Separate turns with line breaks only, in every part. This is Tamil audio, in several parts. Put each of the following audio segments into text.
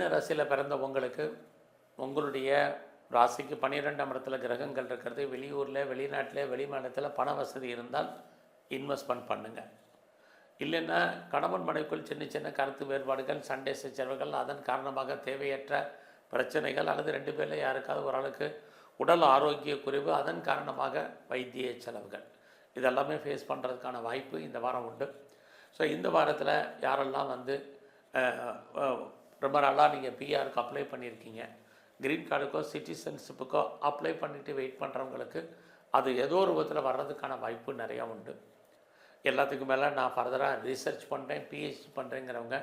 மீன ராசியில் பிறந்த உங்களுக்கு உங்களுடைய ராசிக்கு 12ஆம் இடத்துல கிரகங்கள் இருக்கிறது. வெளியூரில், வெளிநாட்டில், வெளிமாநிலத்தில் பண வசதி இருந்தால் இன்வெஸ்ட்மெண்ட் பண்ணுங்கள். இல்லைன்னா கணவன் மனைவிக்குள் சின்ன சின்ன கருத்து வேறுபாடுகள், சண்டை சச்சரவுகள், அதன் காரணமாக தேவையற்ற பிரச்சனைகள், அல்லது 2 பேரில் யாருக்காவது ஒரு ஆளுக்கு உடல் ஆரோக்கிய குறைவு, அதன் காரணமாக வைத்திய செலவுகள், இதெல்லாமே ஃபேஸ் பண்ணுறதுக்கான வாய்ப்பு இந்த வாரம் உண்டு. ஸோ இந்த வாரத்தில் யாரெல்லாம் ரொம்ப நாளாக நீங்கள் பிஆருக்கு அப்ளை பண்ணியிருக்கீங்க, க்ரீன் கார்டுக்கோ சிட்டிசன்ஷிப்புக்கோ அப்ளை பண்ணிவிட்டு வெயிட் பண்ணுறவங்களுக்கு அது ஏதோ ஒரு விதத்தில் வர்றதுக்கான வாய்ப்பு நிறையா உண்டு. எல்லாத்துக்கும் மேலே நான் ஃபர்தராக ரிசர்ச் பண்ணுறேன், பிஹெச்டி பண்ணுறேங்கிறவங்க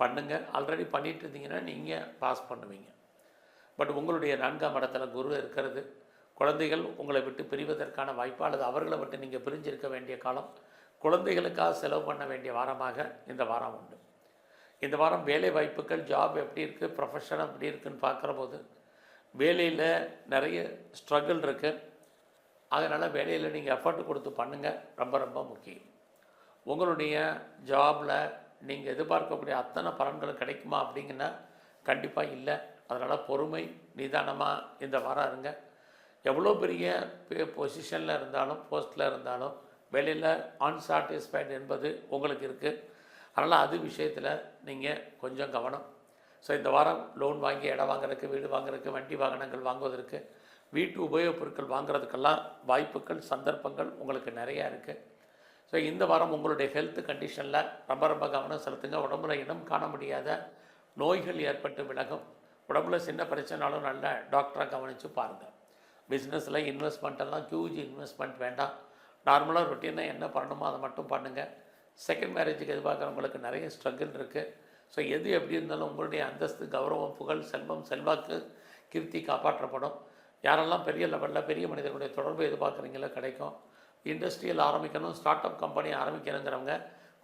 பண்ணுங்கள். ஆல்ரெடி பண்ணிகிட்டு இருந்தீங்கன்னா நீங்கள் பாஸ் பண்ணுவீங்க. பட் உங்களுடைய 4ஆம் இடத்துல குரு இருக்கிறது. குழந்தைகள் உங்களை விட்டு பிரிவதற்கான வாய்ப்பு, அல்லது அவர்களை விட்டு நீங்கள் பிரிஞ்சிருக்க வேண்டிய காலம், குழந்தைகளுக்காக செலவு பண்ண வேண்டிய வாரமாக இந்த வாரம் உண்டு. இந்த வாரம் வேலை வாய்ப்புகள், ஜாப் எப்படி இருக்குது, ப்ரொஃபஷன் எப்படி இருக்குதுன்னு பார்க்குற போது வேலையில் நிறைய ஸ்ட்ரகிள் இருக்குது. அதனால் வேலையில் நீங்கள் எஃபர்ட் கொடுத்து பண்ணுங்கள், ரொம்ப ரொம்ப முக்கியம். உங்களுடைய ஜாபில் நீங்கள் எதிர்பார்க்கக்கூடிய அத்தனை பலன்கள் கிடைக்குமா அப்படிங்கன்னா கண்டிப்பாக இல்லை. அதனால் பொறுமை, நிதானமாக இந்த வாரம் இருங்க. எவ்வளோ பெரிய பொசிஷனில் இருந்தாலும், போஸ்ட்டில் இருந்தாலும் வேலையில் அன்சாட்டிஸ்ஃபைடு என்பது உங்களுக்கு இருக்குது. அதனால் அது விஷயத்தில் நீங்கள் கொஞ்சம் கவனம். ஸோ இந்த வாரம் லோன் வாங்கி இடம் வாங்குறதுக்கு, வீடு வாங்குறதுக்கு, வண்டி வாகனங்கள் வாங்குவதற்கு, வீட்டு உபயோகப் பொருட்கள் வாங்குறதுக்கெல்லாம் வாய்ப்புகள், சந்தர்ப்பங்கள் உங்களுக்கு நிறையா இருக்குது. ஸோ இந்த வாரம் உங்களுடைய ஹெல்த் கண்டிஷனில் ரொம்ப ரொம்ப கவனம் செலுத்துங்க. உடம்புல இனம் காண முடியாத நோய்கள் ஏற்பட்டு விலகும். உடம்புல சின்ன பிரச்சனைனாலும் நல்ல டாக்டராக கவனித்து பாருங்கள். பிஸ்னஸில் இன்வெஸ்ட்மெண்ட்டெல்லாம் ஹியூஜ் இன்வெஸ்ட்மெண்ட் வேண்டாம். நார்மலாக ரொட்டீனாக என்ன பண்ணணுமோ அதை மட்டும் பண்ணுங்கள். செகண்ட் மேரேஜுக்கு எதிர்பார்க்குறவங்களுக்கு நிறைய ஸ்ட்ரகிள் இருக்குது. ஸோ எது எப்படி இருந்தாலும் உங்களுடைய அந்தஸ்து, கௌரவம், புகழ், செல்வம், செல்வாக்கு, கீர்த்தி காப்பாற்றப்படும். யாரெல்லாம் பெரிய லெவலில் பெரிய மனிதர்களுடைய தொடர்பு எதிர்பார்க்குறீங்களோ கிடைக்கும். இண்டஸ்ட்ரியல் ஆரம்பிக்கணும், ஸ்டார்ட் அப் கம்பெனி ஆரம்பிக்கணுங்கிறவங்க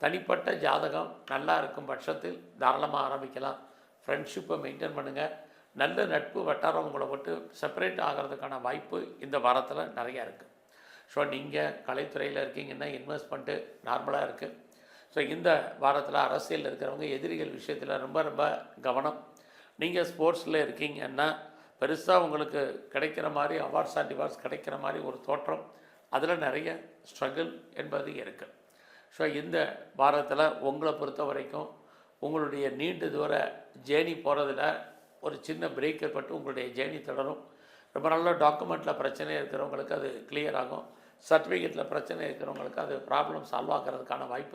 தனிப்பட்ட ஜாதகம் நல்லா இருக்கும் பட்சத்தில் தாராளமாக ஆரம்பிக்கலாம். ஃப்ரெண்ட்ஷிப்பை மெயின்டைன் பண்ணுங்கள். நல்ல நட்பு வட்டாரம் உங்களை விட்டு செப்பரேட் ஆகிறதுக்கான வாய்ப்பு இந்த வாரத்தில் நிறையா இருக்குது. ஸோ நீங்கள் கலைத்துறையில் இருக்கீங்கன்னா இன்வெஸ்ட்மெண்ட்டு நார்மலாக இருக்குது. ஸோ இந்த வாரத்தில் அரசியலில் இருக்கிறவங்க எதிரிகள் விஷயத்தில் ரொம்ப ரொம்ப கவனம். நீங்கள் ஸ்போர்ட்ஸில் இருக்கீங்கன்னா பெருசாக உங்களுக்கு கிடைக்கிற மாதிரி அவார்ட்ஸ் அண்ட் டிவார்ட்ஸ் கிடைக்கிற மாதிரி ஒரு தோற்றம், அதில் நிறைய ஸ்ட்ரகிள் என்பது இருக்குது. ஸோ இந்த வாரத்தில் உங்களை பொறுத்த வரைக்கும் உங்களுடைய நீண்ட தூர ஜேர்னி போகிறதுல ஒரு சின்ன பிரேக் ஏற்பட்டு உங்களுடைய ஜேர்னி தொடரும். ரொம்ப நல்ல டாக்குமெண்ட்டில் பிரச்சனை இருக்கிறவங்களுக்கு அது கிளியர் ஆகும். சர்டிஃபிகேட்டில் பிரச்சனை இருக்கிறவங்களுக்கு அது ப்ராப்ளம் சால்வ் ஆகிறதுக்கான வாய்ப்பு